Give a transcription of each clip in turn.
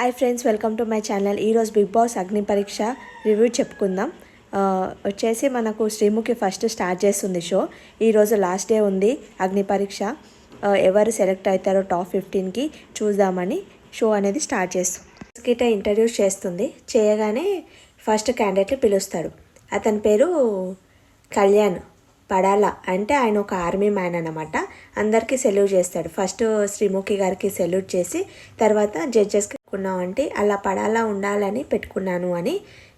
Hi friends, welcome to my channel. ఈరోజు big boss అగ్ని పరీక్ష రివ్యూ చెప్పుకుందాం. వచ్చేసి మనకు శ్రీముఖి ఫస్ట్ స్టార్ట్ చేస్తుంది షో. ఈరోజు లాస్ట్ డే ఉంది అగ్ని పరీక్ష. ఎవరు సెలెక్ట్ అవుతారో టాప్ 15కి చూద్దామని షో అనేది స్టార్ట్ చేస్తుంది. గిట ఇంట్రడ్యూస్ చేస్తుంది. చేయగానే ఫస్ట్ క్యాండిడేట్ని పిలుస్తాడు. అతని పేరు కళ్యాణ్ పడాల. అంటే ఆయన ఒక ఆర్మీ మ్యాన్ అనమాట. అందరికీ సెల్యూట్ చేస్తాడు. ఫస్ట్ శ్రీముఖి గారికి సెల్యూట్ చేసి తర్వాత జడ్జెస్కి అంటే అలా పడాలా ఉండాలని పెట్టుకున్నాను అని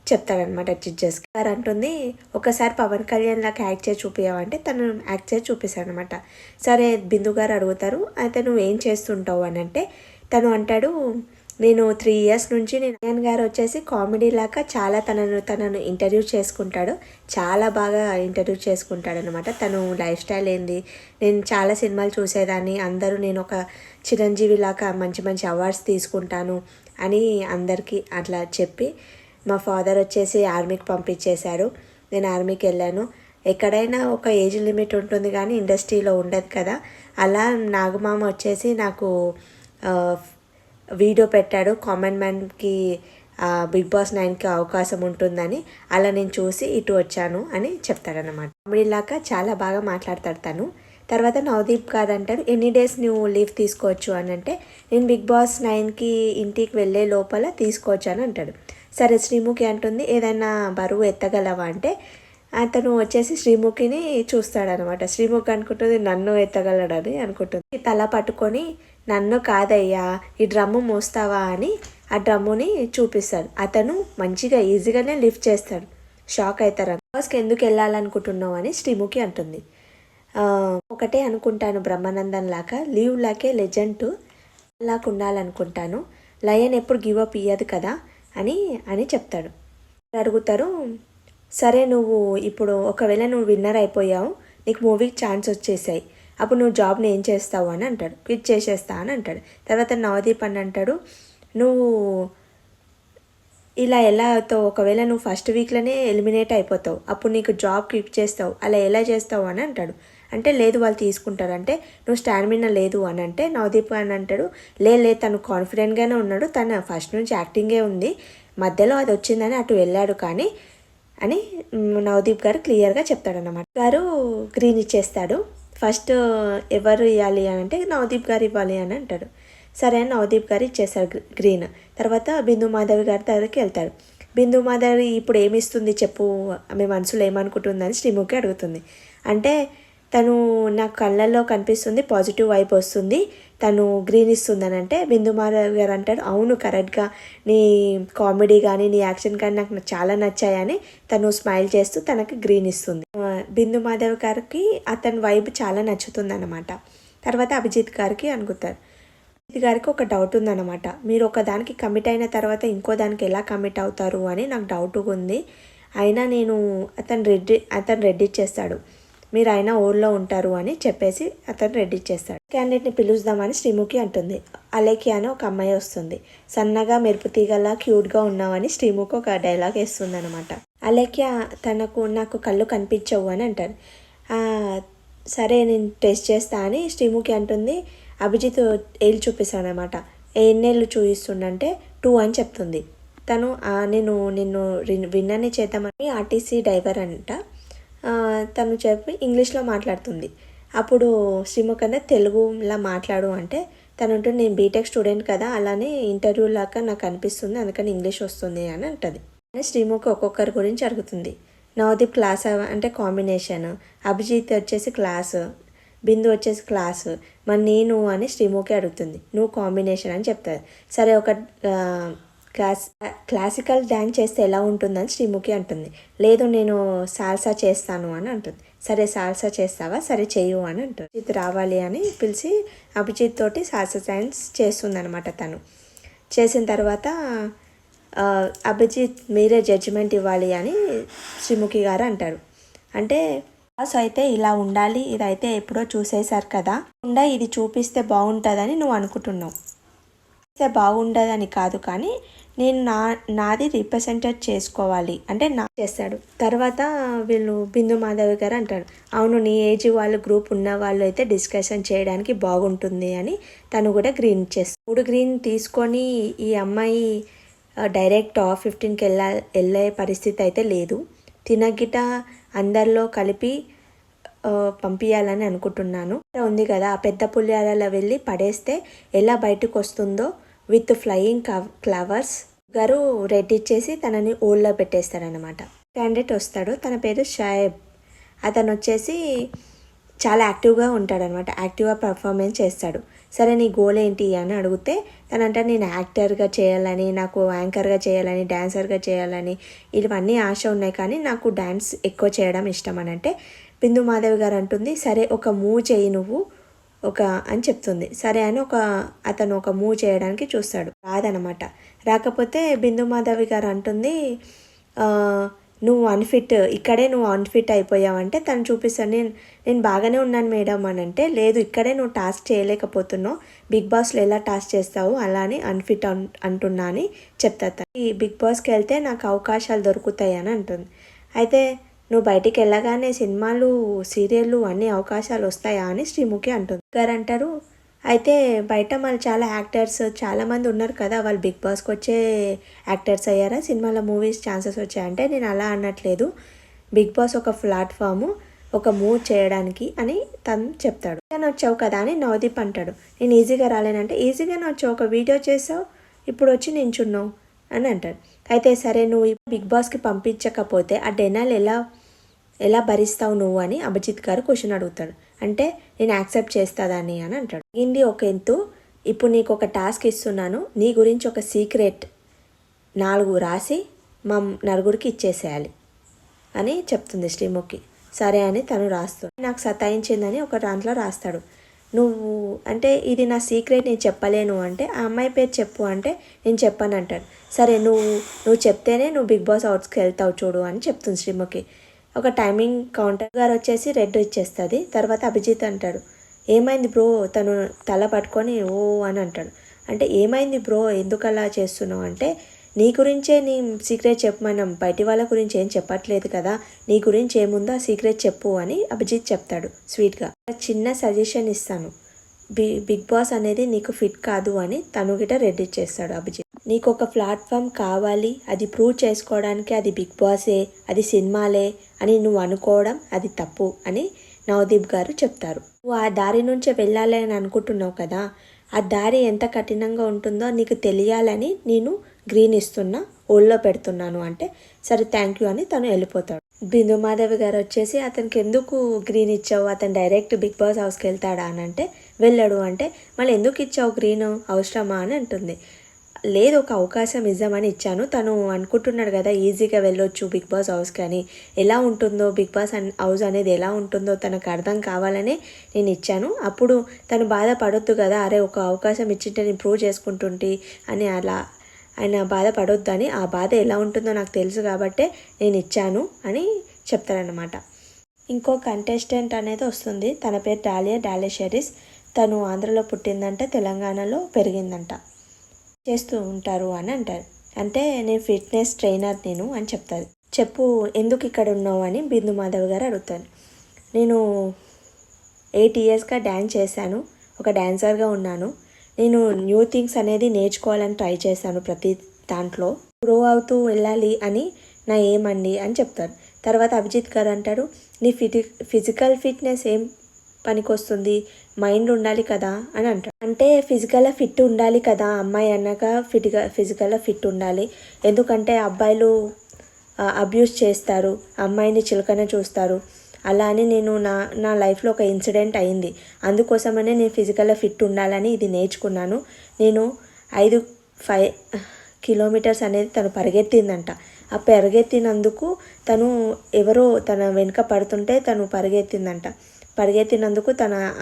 చెప్తాడనమాట. జడ్జెస్కి గారు అంటుంది, ఒకసారి పవన్ కళ్యాణ్ లాగా యాక్ట్ చేసి చూపించావంటే తను యాక్ట్ చేసి చూపిస్తాడు అనమాట. సరే బిందు గారు అడుగుతారు, అయితే నువ్వు ఏం చేస్తుంటావు అని అంటే తను అంటాడు, నేను 3 years నుంచి కళ్యాణ్ గారు వచ్చేసి కామెడీ లాగా చాలా తనను ఇంటర్వ్యూ చేసుకుంటాడు. చాలా బాగా ఇంటర్వ్యూ చేసుకుంటాడు అనమాట. తను లైఫ్ స్టైల్ ఏంది, నేను చాలా సినిమాలు చూసేదాన్ని, అందరూ నేను ఒక చిరంజీవి లాగా మంచి మంచి అవార్డ్స్ తీసుకుంటాను అని అందరికీ అట్లా చెప్పి, మా ఫాదర్ వచ్చేసి ఆర్మీకి పంపించేశారు. నేను ఆర్మీకి వెళ్ళాను. ఎక్కడైనా ఒక ఏజ్ లిమిట్ ఉంటుంది కానీ ఇండస్ట్రీలో ఉండదు కదా. అలా నాగమామ వచ్చేసి నాకు వీడియో పెట్టాడు, కామన్ మ్యాన్కి బిగ్ బాస్ 9కి అవకాశం ఉంటుందని. అలా నేను చూసి ఇటు వచ్చాను అని చెప్తాడనమాట. కామెడీలాగా చాలా బాగా మాట్లాడతాడు తను. తర్వాత నవదీప్ గారు అంటారు, ఎన్ని డేస్ నువ్వు లీవ్ తీసుకోవచ్చు అని అంటే నేను బిగ్ బాస్ 9కి ఇంటికి వెళ్ళే లోపల తీసుకోవచ్చు అని అంటాడు. సరే శ్రీముఖి అంటుంది, ఏదైనా బరువు ఎత్తగలవా అంటే అతను వచ్చేసి శ్రీముఖిని చూస్తాడనమాట. శ్రీముఖి అనుకుంటుంది నన్ను ఎత్తగలడని అనుకుంటుంది. తల పట్టుకొని నన్ను కాదయ్యా ఈ డ్రమ్ము మోస్తావా అని ఆ డ్రమ్ముని చూపిస్తాడు. అతను మంచిగా ఈజీగానే లిఫ్ట్ చేస్తాడు. షాక్ అవుతారు. బాస్కి ఎందుకు వెళ్ళాలనుకుంటున్నావు అని శ్రీముఖి అంటుంది. ఒకటే అనుకుంటాను, బ్రహ్మానందన్ లాగా లీవ్ లాకే లెజెండ్ లాగా ఉండాలనుకుంటాను. లయన్ ఎప్పుడు గివ్ అప్ ఇయ్యదు కదా అని చెప్తాడు. అడుగుతారు, సరే నువ్వు ఇప్పుడు ఒకవేళ నువ్వు విన్నర్ అయిపోయావు, నీకు మూవీకి ఛాన్స్ వచ్చేసాయి, అప్పుడు నువ్వు జాబ్ని ఏం చేస్తావు అని అంటాడు. క్విట్ చేసేస్తా అని అంటాడు. తర్వాత నవదీప్ అని అంటాడు, నువ్వు ఇలా ఎలా అవుతావు, ఒకవేళ నువ్వు ఫస్ట్ వీక్లోనే ఎలిమినేట్ అయిపోతావు, అప్పుడు నీకు జాబ్ క్విట్ చేస్తావు, అలా ఎలా చేస్తావు అని అంటాడు. అంటే లేదు వాళ్ళు తీసుకుంటారు. అంటే నువ్వు స్టామినా లేదు అని అంటే నవదీప్ అని అంటాడు, లే తను కాన్ఫిడెంట్గానే ఉన్నాడు, తను ఫస్ట్ నుంచి యాక్టింగే ఉంది, మధ్యలో అది వచ్చిందని అటు వెళ్ళాడు కానీ అని నవదీప్ గారు క్లియర్గా చెప్తాడన్నమాట. గారు గ్రీన్ ఇచ్చేస్తాడు. ఫస్ట్ ఎవరు ఇవ్వాలి అని అంటే నవదీప్ గారు ఇవ్వాలి అని అంటాడు. సరే అని నవదీప్ గారు ఇచ్చేస్తారు గ్రీన్. తర్వాత బిందు మాధవి గారి దగ్గరికి వెళ్తారు. బిందు మాధవి ఇప్పుడు ఏమి ఇస్తుంది చెప్పు, ఆమె మనసులో ఏమనుకుంటుందని శ్రీముఖి అడుగుతుంది. అంటే తను నా కళ్ళల్లో కనిపిస్తుంది, పాజిటివ్ వైపు వస్తుంది, తను గ్రీన్ ఇస్తుందని అంటే బిందు మాధవి గారు అంటారు, అవును కరెక్ట్గా నీ కామెడీ కానీ నీ యాక్షన్ కానీ నాకు చాలా నచ్చాయని తను స్మైల్ చేస్తూ తనకి గ్రీన్ ఇస్తుంది. బిందు మాధవి గారికి అతని వైబ్ చాలా నచ్చుతుంది అనమాట. తర్వాత అభిజిత్ గారికి అనుకుంటారు. అభిజిత్ గారికి ఒక డౌట్ ఉందన్నమాట, మీరు ఒక దానికి కమిట్ అయిన తర్వాత ఇంకో దానికి ఎలా కమిట్ అవుతారు అని నాకు డౌట్గా ఉంది. అయినా నేను అతను రెడీ చేస్తాడు, మీరు అయినా ఊళ్ళో ఉంటారు అని చెప్పేసి అతను రెడీ చేస్తాడు. క్యాండిడేట్ని పిలుద్దామని శ్రీముఖి అంటుంది. అలేఖ్య అని ఒక అమ్మాయి వస్తుంది. సన్నగా మెరుపు తీగలా క్యూట్గా ఉన్నావని శ్రీముఖి ఒక డైలాగ్ వేస్తుంది అనమాట. అలేఖ్య నాకు కళ్ళు కనిపించవు అని అంటారు. సరే నేను టెస్ట్ చేస్తా అని శ్రీముఖి అంటుంది. అభిజిత్ ఏళ్ళు చూపిస్తాడు అనమాట. ఎన్నేళ్ళు చూపిస్తుండంటే 2 అని చెప్తుంది. తను నేను నిన్ను విన్నర్ని చేద్దామని ఆర్టీసీ డ్రైవర్ అంట. తను చెప్పి ఇంగ్లీష్లో మాట్లాడుతుంది. అప్పుడు శ్రీముఖి అంటే తెలుగులా మాట్లాడు అంటే తను ఉంటుంది, నేను బీటెక్ స్టూడెంట్ కదా, అలానే ఇంటర్వ్యూ లాగా నాకు అనిపిస్తుంది, అందుకని ఇంగ్లీష్ వస్తుంది అని అంటుంది. శ్రీముఖి ఒక్కొక్కరి గురించి అడుగుతుంది. నవదీప్ క్లాస్ అంటే కాంబినేషన్, అభిజిత్ వచ్చేసి క్లాస్, బిందు వచ్చేసి క్లాస్, మరి నేను అని శ్రీముఖి అడుగుతుంది. నువ్వు కాంబినేషన్ అని చెప్తుంది. సరే ఒక క్లాసికల్ డ్యాన్స్ చేస్తే ఎలా ఉంటుందని శ్రీముఖి అంటుంది. లేదు నేను సాల్సా చేస్తాను అని అంటుంది. సరే సాల్సా చేస్తావా, సరే చెయ్యు అని అంటుంది. అభిజిత్ రావాలి అని పిలిచి అభిజిత్ తోటి సాల్సా డ్యాన్స్ చేస్తుంది అనమాట. తను చేసిన తర్వాత అభిజిత్ మీరే జడ్జిమెంట్ ఇవ్వాలి అని శ్రీముఖి గారు అంటారు. అంటే బాస్ అయితే ఇలా ఉండాలి, ఇదైతే ఎప్పుడో చూసేశారు కదా, ఇది చూపిస్తే బాగుంటుందని నువ్వు అనుకుంటున్నావు. బాగుండదని కాదు, కానీ నేను నాది రిప్రజెంటేట్ చేసుకోవాలి అంటే నా చేస్తాడు. తర్వాత వీళ్ళు బిందు మాధవి గారు అంటాడు, అవును నీ ఏజ్ వాళ్ళు గ్రూప్ ఉన్న వాళ్ళు అయితే డిస్కషన్ చేయడానికి బాగుంటుంది అని తను కూడా గ్రీన్ ఇచ్చేస్తాడు. 3 గ్రీన్ తీసుకొని ఈ అమ్మాయి డైరెక్ట్ టాప్ 15కి వెళ్ళే పరిస్థితి అయితే లేదు. తినగిట అందరిలో కలిపి పంపించాలని అనుకుంటున్నాను. ఉంది కదా ఆ పెద్ద పులిహారలో వెళ్ళి పడేస్తే ఎలా బయటకు వస్తుందో విత్ ఫ్లయింగ్ ఫ్లవర్స్ గారు రెడ్ ఇచ్చేసి తనని ఓల్డ్లో పెట్టేస్తాడనమాట. క్యాండిడేట్ వస్తాడు, తన పేరు షాయబ్. అతను వచ్చేసి చాలా యాక్టివ్గా ఉంటాడనమాట, యాక్టివ్గా పర్ఫార్మెన్స్ చేస్తాడు. సరే నీ గోల్ ఏంటి అని అడిగితే తనంటే నేను యాక్టర్గా చేయాలని, నాకు యాంకర్గా చేయాలని, డాన్సర్గా చేయాలని ఇవన్నీ ఆశ ఉన్నాయి, కానీ నాకు డ్యాన్స్ ఎక్కువ చేయడం ఇష్టం అని అంటే బిందు మాధవి గారు అంటుంది, సరే ఒక మూవ్ చేయి నువ్వు అని చెప్తుంది. సరే అని అతను ఒక మూవ్ చేయడానికి చూస్తాడు, రాదనమాట. రాకపోతే బిందు మాధవి గారు అంటుంది, నువ్వు అన్ఫిట్, ఇక్కడే నువ్వు అన్ఫిట్ అయిపోయావంటే తను చూపిస్తాను, నేను బాగానే ఉన్నాను మేడం అని అంటే, లేదు ఇక్కడే నువ్వు టాస్క్ చేయలేకపోతున్నావు, బిగ్ బాస్లో ఎలా టాస్క్ చేస్తావు అలా అని అన్ఫిట్ అంటున్నా అని చెప్తా. ఈ బిగ్ బాస్కి వెళ్తే నాకు అవకాశాలు దొరుకుతాయి అని అంటుంది. అయితే నువ్వు బయటికి వెళ్ళగానే సినిమాలు సీరియళ్ళు అన్ని అవకాశాలు వస్తాయా అని శ్రీముఖి అంటుంది. గారు అంటారు, అయితే బయట మళ్ళీ చాలా యాక్టర్స్ చాలామంది ఉన్నారు కదా, వాళ్ళు బిగ్ బాస్కి వచ్చే యాక్టర్స్ అయ్యారా, సినిమాలో మూవీస్ ఛాన్సెస్ వచ్చాయంటే నేను అలా అనట్లేదు, బిగ్ బాస్ ఒక ప్లాట్ఫాము ఒక మూవ్ చేయడానికి అని తను చెప్తాడు. తను వచ్చావు కదా అని నవదీప్ అంటాడు, నేను ఈజీగా రాలేనంటే ఈజీగానే వచ్చావు, ఒక వీడియో చేసావు, ఇప్పుడు వచ్చి నించున్నావు అని అంటాడు. అయితే సరే నువ్వు బిగ్ బాస్కి పంపించకపోతే ఆ డెనాల్ ఎలా భరిస్తావు నువ్వు అని అభిజిత్ గారు క్వశ్చన్ అడుగుతాడు. అంటే నేను యాక్సెప్ట్ చేస్తాదాన్ని అని అంటాడు. ఇది ఒక ఎంతు, ఇప్పుడు నీకు ఒక టాస్క్ ఇస్తున్నాను, నీ గురించి ఒక సీక్రెట్ 4 రాసి మా నలుగురికి ఇచ్చేసేయాలి అని చెప్తుంది శ్రీముఖి. సరే అని తను రాస్తాడు. నాకు సతాయించిందని ఒక దాంట్లో రాస్తాడు. నువ్వు అంటే ఇది నా సీక్రెట్, నేను చెప్పలేను అంటే ఆ అమ్మాయి పేరు చెప్పు అంటే నేను చెప్పను అంటాడు. సరే నువ్వు చెప్తేనే నువ్వు బిగ్ బాస్ అవుట్స్కి వెళ్తావు చూడు అని చెప్తుంది శ్రీముఖి. ఒక టైమింగ్ కౌంటర్ గారు వచ్చేసి రెడ్ ఇచ్చేస్తుంది. తర్వాత అభిజిత్ అంటాడు, ఏమైంది బ్రో, తను తల పట్టుకొని ఓ అని అంటాడు. అంటే ఏమైంది బ్రో, ఎందుకు అలా చేస్తున్నావు అంటే, నీ గురించే నీ సీక్రెట్ చెప్పమన్నాం, బయటి వాళ్ళ గురించి ఏం చెప్పట్లేదు కదా, నీ గురించి ఏముందో ఆ సీక్రెట్ చెప్పు అని అభిజిత్ చెప్తాడు స్వీట్గా. చిన్న సజెషన్ ఇస్తాను, బిగ్ బాస్ అనేది నీకు ఫిట్ కాదు అని తను గిట రెడ్ ఇచ్చేస్తాడు అభిజిత్. నీకు ఒక ప్లాట్ఫామ్ కావాలి, అది ప్రూవ్ చేసుకోవడానికి అది బిగ్ బాసే, అది సినిమాలే అని నువ్వు అనుకోవడం అది తప్పు అని నవదీప్ గారు చెప్తారు. నువ్వు ఆ దారి నుంచే వెళ్ళాలి అని అనుకుంటున్నావు కదా, ఆ దారి ఎంత కఠినంగా ఉంటుందో నీకు తెలియాలని నేను గ్రీన్ ఇస్తున్నా, ఓల్లో పెడుతున్నాను అంటే సరే థ్యాంక్ యూ అని తను వెళ్ళిపోతాడు. బిందు మాధవి గారు వచ్చేసి అతనికి ఎందుకు గ్రీన్ ఇచ్చావు, అతను డైరెక్ట్ బిగ్ బాస్ హౌస్కి వెళ్తాడా అని అంటే వెళ్ళాడు అంటే మళ్ళీ ఎందుకు ఇచ్చావు గ్రీన్, అవసరమా అని అంటుంది. లేదు ఒక అవకాశం ఇద్దామని ఇచ్చాను, తను అనుకుంటున్నాడు కదా ఈజీగా వెళ్ళొచ్చు బిగ్ బాస్ హౌస్కి అని, ఎలా ఉంటుందో బిగ్ బాస్ హౌస్ అనేది ఎలా ఉంటుందో తనకు అర్థం కావాలనే నేను ఇచ్చాను, అప్పుడు తను బాధపడొద్దు కదా, అరే ఒక అవకాశం ఇచ్చింటే నేను ప్రూవ్ చేసుకుంటుంటే అని అలా ఆయన బాధపడొద్దు అని, ఆ బాధ ఎలా ఉంటుందో నాకు తెలుసు కాబట్టే నేను ఇచ్చాను అని చెప్తారనమాట. ఇంకో కంటెస్టెంట్ అనేది వస్తుంది, తన పేరు డాలియా షెరీస్. తను ఆంధ్రలో పుట్టిందంట, తెలంగాణలో పెరిగిందంట, చేస్తూ ఉంటారు అని అంటారు. అంటే నేను ఫిట్నెస్ ట్రైనర్ నేను అని చెప్తారు. చెప్పు ఎందుకు ఇక్కడ ఉన్నావు అని బిందు మాధవ్ గారు అడుగుతారు. నేను 8 ఇయర్స్గా డ్యాన్స్ చేశాను, ఒక డాన్సర్గా ఉన్నాను, నేను న్యూ థింగ్స్ అనేది నేర్చుకోవాలని ట్రై చేశాను, ప్రతి దాంట్లో గ్రో అవుతూ వెళ్ళాలి అని నా ఏమండి అని చెప్తారు. తర్వాత అభిజిత్ గారు అంటారు, నీ ఫిజికల్ ఫిట్నెస్ ఏం పనికొస్తుంది, మైండ్ ఉండాలి కదా అని అంటారు. అంటే ఫిజికల్గా ఫిట్ ఉండాలి కదా, అమ్మాయి అన్నాక ఫిజికల్గా ఫిట్ ఉండాలి, ఎందుకంటే అబ్బాయిలు అబ్యూస్ చేస్తారు, అమ్మాయిని చులకన చూస్తారు, అలా అని నేను నా లైఫ్లో ఒక ఇన్సిడెంట్ అయింది, అందుకోసమనే నేను ఫిజికల్గా ఫిట్ ఉండాలని ఇది నేర్చుకున్నాను. నేను 5 కిలోమీటర్స్ అనేది తను పరిగెత్తిందంట. ఆ పరిగెత్తినందుకు తను ఎవరో తన వెనుక పడుతుంటే తను పరిగెత్తినందుకు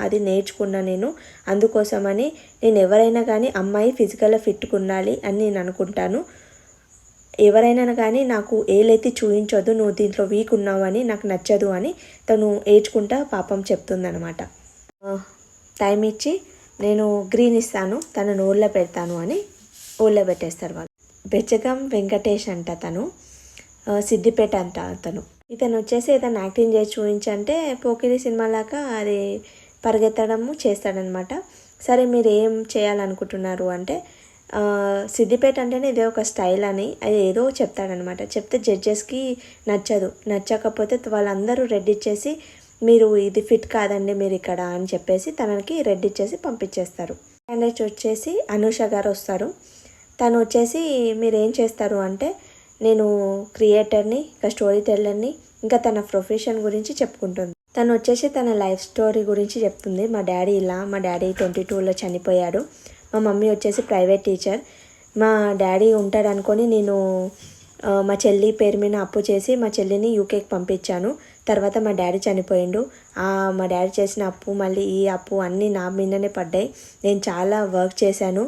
అది నేర్చుకున్నా నేను, అందుకోసమని నేను ఎవరైనా కానీ అమ్మాయి ఫిజికల్గా ఫిట్గా ఉండాలి అని నేను అనుకుంటాను, ఎవరైనా కానీ నాకు ఏలైతే చూయించొద్దు, నువ్వు దీంట్లో వీక్ ఉన్నావు అని నాకు నచ్చదు అని తను ఏడ్చుకుంటా పాపం చెప్తుందనమాట. టైం ఇచ్చి నేను గ్రీన్ ఇస్తాను, తనను ఊళ్ళో పెడతాను అని ఊళ్ళో పెట్టేస్తారు వాళ్ళు. బెచ్చగం వెంకటేష్ అంట తను, సిద్దిపేట అంట అతను. ఇతను వచ్చేసి ఏదైనా యాక్టింగ్ చేసి చూపించంటే పోకిరి సినిమాలాగా అది పరిగెత్తడము చేస్తాడనమాట. సరే మీరు ఏం చేయాలనుకుంటున్నారు అంటే సిద్దిపేట అంటేనే ఇదే ఒక స్టైల్ అని అది ఏదో చెప్తాడనమాట. చెప్తే జడ్జెస్కి నచ్చకపోతే వాళ్ళందరూ రెడ్ ఇచ్చేసి మీరు ఇది ఫిట్ కాదండి మీరు ఇక్కడ అని చెప్పేసి తనకి రెడ్ ఇచ్చేసి పంపించేస్తారు. క్యాండిడేట్ వచ్చేసి అనూష గారు వస్తారు. తను వచ్చేసి మీరు ఏం చేస్తారు అంటే నేను క్రియేటర్ని, ఇంకా స్టోరీ టెల్లర్ని, ఇంకా తన ప్రొఫెషన్ గురించి చెప్పుకుంటుంది. తను వచ్చేసి తన లైఫ్ స్టోరీ గురించి చెప్తుంది. మా డాడీ 22లో చనిపోయాడు. మా మమ్మీ వచ్చేసి ప్రైవేట్ టీచర్. మా డాడీ ఉంటాడు అనుకొని నేను మా చెల్లి పేరు మీద అప్పు చేసి మా చెల్లిని యూకేకి పంపించాను. తర్వాత మా డాడీ చనిపోయిండు. మా డాడీ చేసిన అప్పు మళ్ళీ ఈ అప్పు అన్నీ నా మీదనే పడ్డాయి. నేను చాలా వర్క్ చేశాను.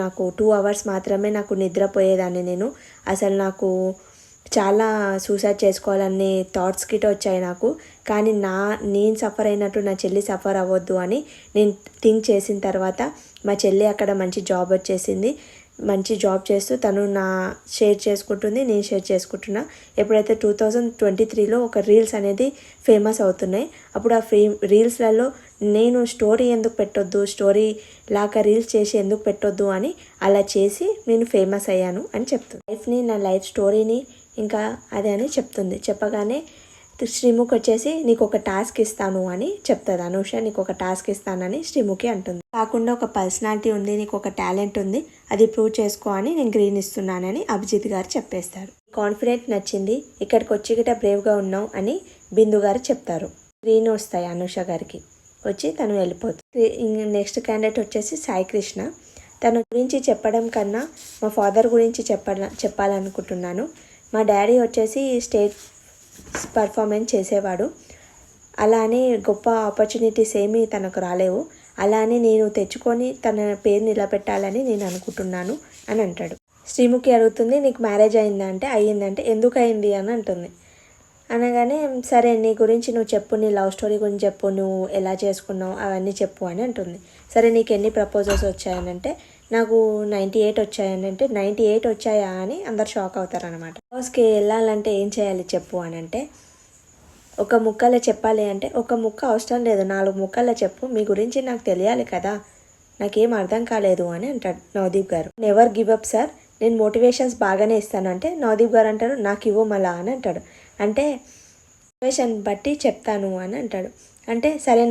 నాకు 2 hours మాత్రమే నాకు నిద్రపోయేదాన్ని నేను. అసలు నాకు చాలా సూసైడ్ చేసుకోవాలనే థాట్స్ గిట్ట వచ్చాయి నాకు. కానీ నేను సఫర్ అయినట్టు నా చెల్లి సఫర్ అవ్వద్దు అని నేను థింక్ చేసిన తర్వాత మా చెల్లి అక్కడ మంచి జాబ్ వచ్చేసింది. మంచి జాబ్ చేస్తూ తను షేర్ చేసుకుంటుంది, నేను షేర్ చేసుకుంటున్నా. ఎప్పుడైతే 2023లో ఒక రీల్స్ అనేది ఫేమస్ అవుతున్నాయి, అప్పుడు ఆ రీల్స్లలో నేను స్టోరీ ఎందుకు పెట్టొద్దు, స్టోరీ లాగా రీల్స్ చేసి ఎందుకు పెట్టొద్దు అని అలా చేసి నేను ఫేమస్ అయ్యాను అని చెప్తుంది. నా లైఫ్ స్టోరీని ఇంకా అదే అని చెప్తుంది. చెప్పగానే శ్రీముఖి వచ్చేసి నీకు ఒక టాస్క్ ఇస్తాను అని చెప్తుంది. అనూష నీకు ఒక టాస్క్ ఇస్తానని శ్రీముఖి అంటుంది. కాకుండా ఒక పర్సనాలిటీ ఉంది, నీకు ఒక టాలెంట్ ఉంది, అది ప్రూవ్ చేసుకో అని నేను గ్రీన్ ఇస్తున్నానని అభిజిత్ గారు చెప్పేస్తారు. కాన్ఫిడెంట్ నచ్చింది, ఇక్కడికి వచ్చి గిట్ట బ్రేవ్గా ఉన్నావు అని బిందు గారు చెప్తారు. గ్రీన్ వస్తాయి అనూష గారికి, వచ్చి తను వెళ్ళిపోతుంది. నెక్స్ట్ క్యాండిడేట్ వచ్చేసి సాయి కృష్ణ. తన గురించి చెప్పడం కన్నా మా ఫాదర్ గురించి చెప్పాలనుకుంటున్నాను. మా డాడీ వచ్చేసి స్టేజ్ పర్ఫార్మెన్స్ చేసేవాడు. అలా అని గొప్ప ఆపర్చునిటీస్ ఏమీ తనకు రాలేవు. అలా అని నేను తెచ్చుకొని తన పేరు నిలబెట్టాలని నేను అనుకుంటున్నాను అని అంటాడు. శ్రీముఖి అడుగుతుంది నీకు మ్యారేజ్ అయిందంటే అయ్యిందంటే ఎందుకు అయింది అని అంటుంది. అనగానే సరే నీ గురించి నువ్వు చెప్పు, నీ లవ్ స్టోరీ గురించి చెప్పు, నువ్వు ఎలా చేసుకున్నావు అవన్నీ చెప్పు అని అంటుంది. సరే నీకు ఎన్ని ప్రపోజల్స్ వచ్చాయనంటే నాకు 98 వచ్చాయని అంటే 98 వచ్చాయా అని అందరు షాక్ అవుతారనమాట. హౌస్కి వెళ్ళాలంటే ఏం చేయాలి చెప్పు అని అంటే ఒక ముక్కలో చెప్పాలి అంటే ఒక ముక్క అవసరం లేదు, 4 ముక్కల్లో చెప్పు, మీ గురించి నాకు తెలియాలి కదా, నాకేం అర్థం కాలేదు అని అంటాడు నవదీప్ గారు. నెవర్ గివ్ అప్ సార్, నేను మోటివేషన్స్ బాగానే ఇస్తాను అంటే నవదీప్ గారు అంటారు నాకు ఇవ్వు మళ్ళా అని అంటాడు. అంటే సిచ్యువేషన్ బట్టి చెప్తాను అని అంటాడు. అంటే సరే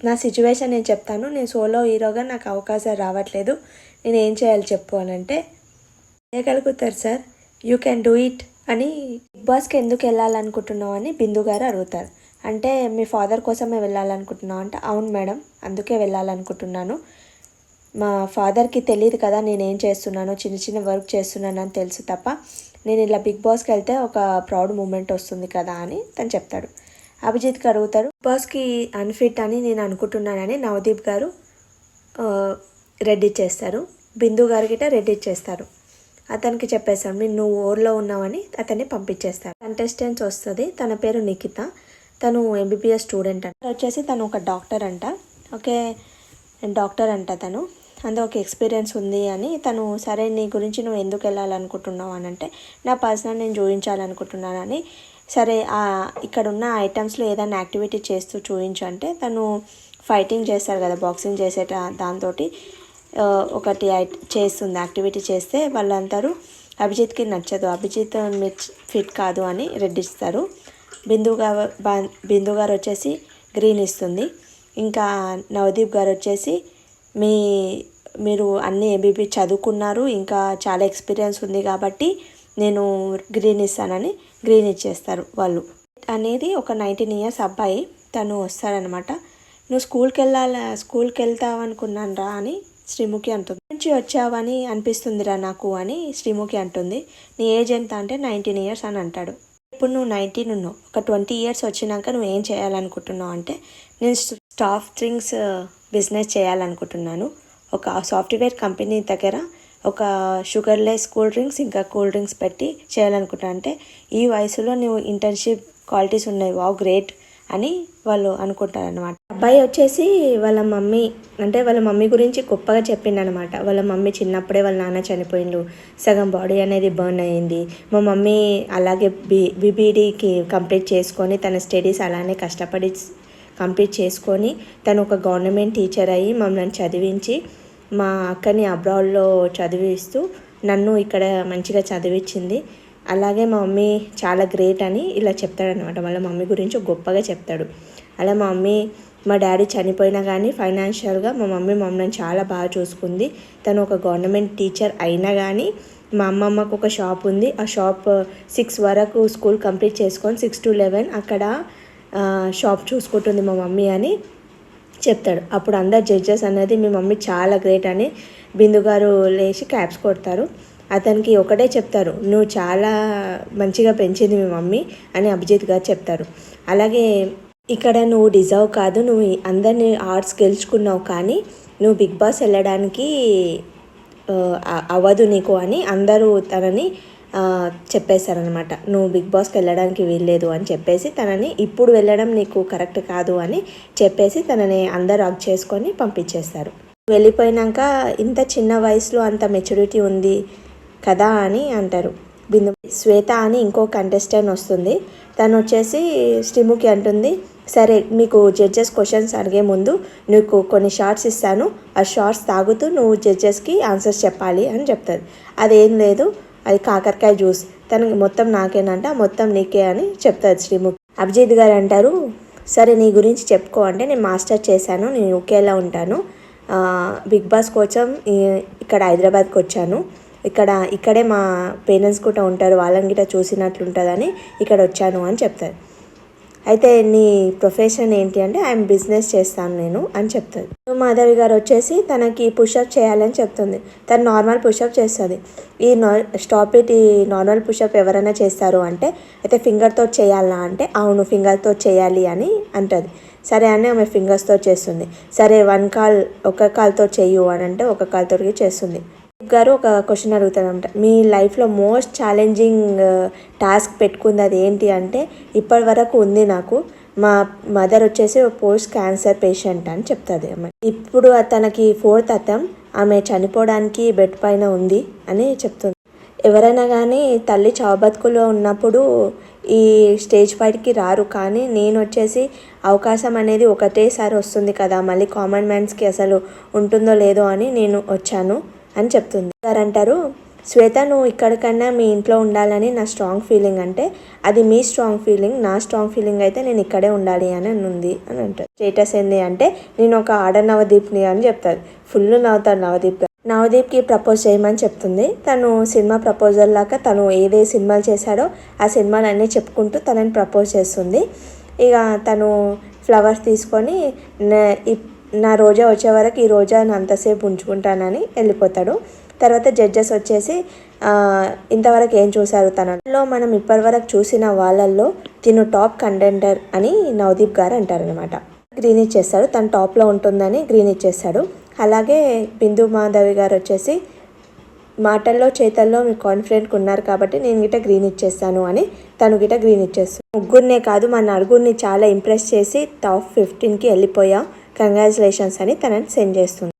నా సిచ్యువేషన్ నేను చెప్తాను, నేను సోలో హీరోగా నాకు అవకాశం రావట్లేదు, నేను ఏం చేయాలి చెప్పు అని అంటే చేయగలుగుతారు sir, you can do it అని. బిగ్ బాస్కి ఎందుకు వెళ్ళాలనుకుంటున్నావు అని బిందు గారు అడుగుతారు. అంటే మీ ఫాదర్ కోసమే వెళ్ళాలనుకుంటున్నావు అంటే అవును మేడం అందుకే వెళ్ళాలనుకుంటున్నాను. మా ఫాదర్కి తెలియదు కదా నేనేం చేస్తున్నానో, చిన్న వర్క్ చేస్తున్నాను అని తెలుసు తప్ప నేను ఇలా బిగ్ బాస్కి వెళ్తే ఒక ప్రౌడ్ మూమెంట్ వస్తుంది కదా అని తను చెప్తాడు. అభిజిత్కి అడుగుతారు బిగ్ బాస్కి అన్ఫిట్ అని నేను అనుకుంటున్నానని నవదీప్ గారు రెడ్ ఇచ్చేస్తారు. బిందు గారి గిట్ట రెడ్ ఇచ్చేస్తారు. అతనికి చెప్పేస్తాం నువ్వు ఊర్లో ఉన్నావని అతన్ని పంపించేస్తారు. కంటెస్టెంట్స్ వస్తుంది, తన పేరు నిఖిత, తను MBBS స్టూడెంట్ అంట. వచ్చేసి తను ఒక డాక్టర్ అంట. డాక్టర్ అంట తను, అందులో ఒక ఎక్స్పీరియన్స్ ఉంది అని తను సరే నీ గురించి నువ్వు ఎందుకు వెళ్ళాలనుకుంటున్నావు అని అంటే నా పర్సనల్ నేను చూపించాలనుకుంటున్నానని. సరే ఇక్కడ ఉన్న ఐటమ్స్లో ఏదైనా యాక్టివిటీ చేస్తూ చూపించు అంటే తను ఫైటింగ్ చేస్తారు కదా, బాక్సింగ్ చేసేట దాంతో ఒకటి చేస్తుంది యాక్టివిటీ చేస్తే వాళ్ళందరూ అభిజిత్కి నచ్చదు, అభిజిత్ ఫిట్ కాదు అని రెడ్ ఇస్తారు. బిందు గారు వచ్చేసి గ్రీన్ ఇస్తుంది. ఇంకా నవదీప్ గారు వచ్చేసి మీరు అన్ని MBB చదువుకున్నారు, ఇంకా చాలా ఎక్స్పీరియన్స్ ఉంది కాబట్టి నేను గ్రీన్ ఇస్తానని గ్రీన్ ఇచ్చేస్తారు. అనేది ఒక 19 years అబ్బాయి, తను వస్తారనమాట. నువ్వు స్కూల్కి వెళ్తావు అనుకున్నాను రా అని శ్రీముఖి అంటుంది. నుంచి వచ్చావని అనిపిస్తుందిరా నాకు అని శ్రీముఖి అంటుంది. నీ ఏజ్ ఎంత అంటే 19 years అని అంటాడు. ఇప్పుడు నువ్వు 19 ఉన్నావు, ఒక 20 years వచ్చినాక నువ్వు ఏం చేయాలనుకుంటున్నావు అంటే నేను సాఫ్ట్ డ్రింక్స్ బిజినెస్ చేయాలనుకుంటున్నాను. ఒక సాఫ్ట్వేర్ కంపెనీ దగ్గర ఒక షుగర్లెస్ కూల్ డ్రింక్స్ ఇంకా కూల్ డ్రింక్స్ పెట్టి చేయాలనుకుంటున్నాను. అంటే ఈ వయసులో నువ్వు ఇంటర్న్షిప్ క్వాలిటీస్ ఉన్నాయి, వావ్ గ్రేట్ అని వాళ్ళు అనుకుంటారు అనమాట. అబ్బాయి వచ్చేసి వాళ్ళ మమ్మీ గురించి గొప్పగా చెప్పిండనమాట. వాళ్ళ మమ్మీ చిన్నప్పుడే వాళ్ళ నాన్న చనిపోయిండు, సగం బాడీ అనేది బర్న్ అయ్యింది, మా మమ్మీ అలాగే బీబీడీకి కంప్లీట్ చేసుకొని తన స్టడీస్ అలానే కష్టపడి కంప్లీట్ చేసుకొని తను ఒక గవర్నమెంట్ టీచర్ అయ్యి మమ్మల్ని చదివించి మా అక్కని అబ్రాడ్లో చదివిస్తూ నన్ను ఇక్కడ మంచిగా చదివించింది. అలాగే మా మమ్మీ చాలా గ్రేట్ అని ఇలా చెప్తాడనమాట. వాళ్ళ మమ్మీ గురించి గొప్పగా చెప్తాడు. అలా మా డాడీ చనిపోయినా కానీ ఫైనాన్షియల్గా మా మమ్మీ మమ్మల్ని చాలా బాగా చూసుకుంది. తను ఒక గవర్నమెంట్ టీచర్ అయినా కానీ మా అమ్మమ్మకు ఒక షాప్ ఉంది. ఆ షాప్ 6 వరకు స్కూల్ కంప్లీట్ చేసుకొని 6 to 11 అక్కడ షాప్ చూసుకుంటుంది మా మమ్మీ అని చెప్తాడు. అప్పుడు అందరు జడ్జెస్ అనేది మీ మమ్మీ చాలా గ్రేట్ అని బిందు గారు లేచి క్యాప్స్ కొడతారు. అతనికి ఒకటే చెప్తారు, నువ్వు చాలా మంచిగా పెంచింది మీ మమ్మీ అని అభిజిత్ గారు చెప్తారు. అలాగే ఇక్కడ నువ్వు డిజర్వ్ కాదు, నువ్వు అందరినీ ఆర్ట్స్ గెలుచుకున్నావు కానీ నువ్వు బిగ్ బాస్ వెళ్ళడానికి అవ్వదు నీకు అని అందరూ తనని చెప్పేశారనమాట. నువ్వు బిగ్ బాస్కి వెళ్ళడానికి వీల్లేదు అని చెప్పేసి తనని ఇప్పుడు వెళ్ళడం నీకు కరెక్ట్ కాదు అని చెప్పేసి తనని అందరూ హగ్ చేసుకొని పంపించేస్తారు. వెళ్ళిపోయినాక ఇంత చిన్న వయసులో అంత మెచ్యూరిటీ ఉంది కదా అని అంటారు. బిందు శ్వేత అని ఇంకో కంటెస్టెంట్ వస్తుంది. తను వచ్చేసి శ్రీముఖి అంటుంది, సరే మీకు జడ్జెస్ క్వశ్చన్స్ అడిగే ముందు నీకు కొన్ని షార్ట్స్ ఇస్తాను, ఆ షార్ట్స్ తాగుతూ నువ్వు జడ్జెస్కి ఆన్సర్స్ చెప్పాలి అని చెప్తుంది. అదేం లేదు, అది కాకరకాయ జ్యూస్, తనకి మొత్తం నాకేనంట, మొత్తం నీకే అని చెప్తుంది శ్రీముఖి. అభిజిత్ గారు అంటారు, సరే నీ గురించి చెప్పుకో అంటే నేను మాస్టర్ చేశాను, నేను యూకేలో ఉంటాను, బిగ్ బాస్ కోసం ఇక్కడ హైదరాబాద్కి వచ్చాను, ఇక్కడే మా పేరెంట్స్ కూడా ఉంటారు, వాళ్ళని గిట్ట చూసినట్లుంటుందని ఇక్కడ వచ్చాను అని చెప్తారు. అయితే నీ ప్రొఫెషన్ ఏంటి అంటే ఐఎమ్ బిజినెస్ చేస్తాను నేను అని చెప్తుంది. మాధవి గారు వచ్చేసి తనకి పుషప్ చేయాలని చెప్తుంది. తను నార్మల్ పుషప్ చేస్తుంది. ఈ నార్మల్ పుషప్ ఎవరైనా చేస్తారు అంటే అయితే ఫింగర్తో చేయాలా అంటే అవును ఫింగర్తో చేయాలి అని అంటుంది. సరే అని ఆమె ఫింగర్స్తో చేస్తుంది. సరే ఒక కాల్తో చెయ్యు అని అంటే ఒక కాల్తో చేస్తుంది. గారు ఒక క్వశ్చన్ అడుగుతారంట, మీ లైఫ్లో మోస్ట్ ఛాలెంజింగ్ టాస్క్ పెట్టుకుంది అది ఏంటి అంటే ఇప్పటి వరకు ఉంది నాకు, మా మదర్ వచ్చేసి పోస్ట్ క్యాన్సర్ పేషెంట్ అని చెప్తుంది ఆమె. ఇప్పుడు తనకి 4th అటెంప్ట్, ఆమె చనిపోవడానికి బెడ్ పైన ఉంది అని చెప్తుంది. ఎవరైనా కానీ తల్లి చావుబతుకులో ఉన్నప్పుడు ఈ స్టేజ్ ఫైట్కి రారు, కానీ నేను వచ్చేసి అవకాశం అనేది ఒకటేసారి వస్తుంది కదా, మళ్ళీ కామన్ మ్యాన్స్కి అసలు ఉంటుందో లేదో అని నేను వచ్చాను అని చెప్తుంది. గారు అంటారు, శ్వేత నువ్వు ఇక్కడికన్నా మీ ఇంట్లో ఉండాలని నా స్ట్రాంగ్ ఫీలింగ్ అంటే అది మీ స్ట్రాంగ్ ఫీలింగ్, నా స్ట్రాంగ్ ఫీలింగ్ అయితే నేను ఇక్కడే ఉండాలి అని ఉంది అని అంటారు. స్టేటస్ ఏంది అంటే నేను ఒక నవదీప్ని అని చెప్తారు. ఫుల్ నవ్వుతాడు నవదీప్. నవదీప్కి ప్రపోజ్ చేయమని చెప్తుంది. తను సినిమా ప్రపోజల్ లాగా తను ఏదే సినిమాలు చేశాడో ఆ సినిమాలు అన్నీ చెప్పుకుంటూ తనని ప్రపోజ్ చేస్తుంది. ఇక తను ఫ్లవర్స్ తీసుకొని నా రోజా వచ్చే వరకు ఈ రోజాను అంతసేపు ఉంచుకుంటానని వెళ్ళిపోతాడు. తర్వాత జడ్జెస్ వచ్చేసి ఇంతవరకు ఏం చూశారు తనలో, మనం ఇప్పటివరకు చూసిన వాళ్ళల్లో తిను టాప్ కంటెండర్ అని నవదీప్ గారు అంటారనమాట. గ్రీన్ ఇచ్చేస్తాడు, తను టాప్లో ఉంటుందని గ్రీన్ ఇచ్చేస్తాడు. అలాగే బిందు మాధవి గారు వచ్చేసి మాటల్లో చేతల్లో మీరు కాన్ఫిడెంట్గా ఉన్నారు కాబట్టి నేను గిట్ట గ్రీన్ ఇచ్చేస్తాను అని తను గిట్ట గ్రీన్ ఇచ్చేస్తాను. ముగ్గురినే కాదు మన నలుగురిని చాలా ఇంప్రెస్ చేసి టాప్ 15కి వెళ్ళిపోయా, కంగ్రాచులేషన్స్ అని తనని సెండ్ చేస్తుంది.